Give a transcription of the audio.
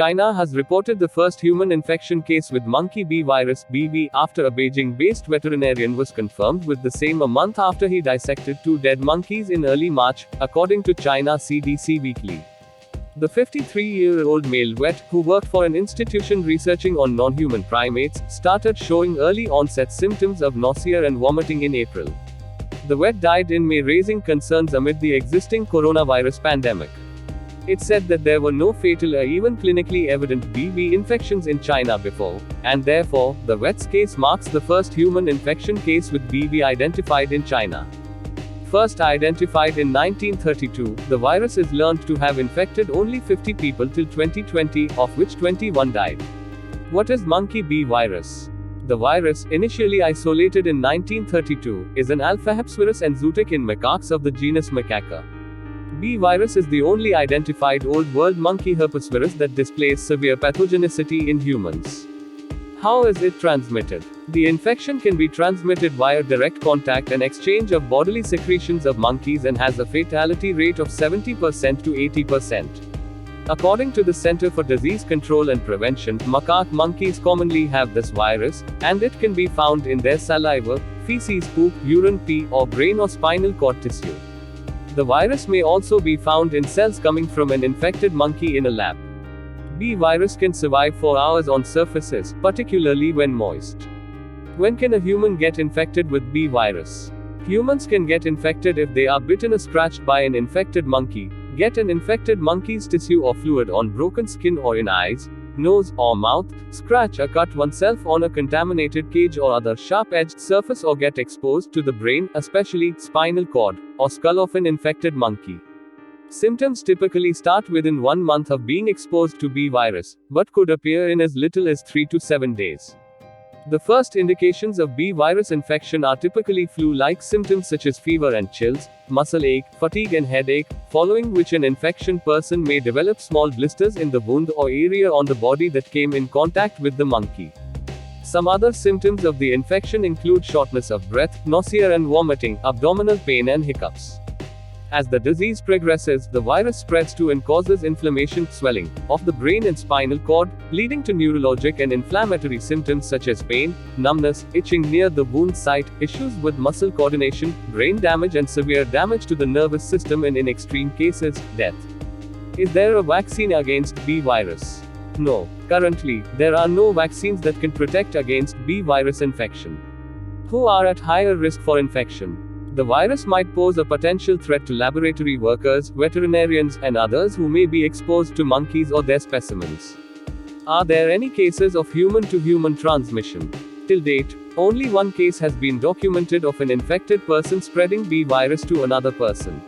China has reported the first human infection case with monkey bee virus (BV) after a Beijing-based veterinarian was confirmed with the same a month after he dissected two dead monkeys in early March, according to China CDC Weekly. The 53-year-old male vet, who worked for an institution researching on non-human primates, started showing early onset symptoms of nausea and vomiting in April. The vet died in May, raising concerns amid the existing coronavirus pandemic. It said that there were no fatal or even clinically evident BV infections in China before, and therefore, the vet's case marks the first human infection case with BV identified in China. First identified in 1932, the virus is learned to have infected only 50 people till 2020, of which 21 died. What is monkey bee virus? The virus, initially isolated in 1932, is an alpha-Hepsvirus and zootic in macaques of the genus Macaca. B virus is the only identified Old World monkey herpesvirus that displays severe pathogenicity in humans. How is it transmitted? The infection can be transmitted via direct contact and exchange of bodily secretions of monkeys and has a fatality rate of 70% to 80%. According to the Center for Disease Control and Prevention, macaque monkeys commonly have this virus, and it can be found in their saliva, feces, poop, urine, pee, or brain or spinal cord tissue. The virus may also be found in cells coming from an infected monkey in a lab. B virus can survive for hours on surfaces, particularly when moist. When can a human get infected with B virus? Humans can get infected if they are bitten or scratched by an infected monkey, get an infected monkey's tissue or fluid on broken skin or in eyes, nose, or mouth, scratch or cut oneself on a contaminated cage or other sharp-edged surface, or get exposed to the brain, especially spinal cord, or skull of an infected monkey. Symptoms typically start within 1 month of being exposed to B virus, but could appear in as little as 3 to 7 days. The first indications of B virus infection are typically flu-like symptoms such as fever and chills, muscle ache, fatigue and headache, following which an infection person may develop small blisters in the wound or area on the body that came in contact with the monkey. Some other symptoms of the infection include shortness of breath, nausea and vomiting, abdominal pain and hiccups. As the disease progresses, the virus spreads to and causes inflammation, swelling, of the brain and spinal cord, leading to neurologic and inflammatory symptoms such as pain, numbness, itching near the wound site, issues with muscle coordination, brain damage and severe damage to the nervous system, and in extreme cases, death. Is there a vaccine against B virus? No. Currently, there are no vaccines that can protect against B virus infection. Who are at higher risk for infection? The virus might pose a potential threat to laboratory workers, veterinarians, and others who may be exposed to monkeys or their specimens. Are there any cases of human-to-human transmission? Till date, only one case has been documented of an infected person spreading B virus to another person.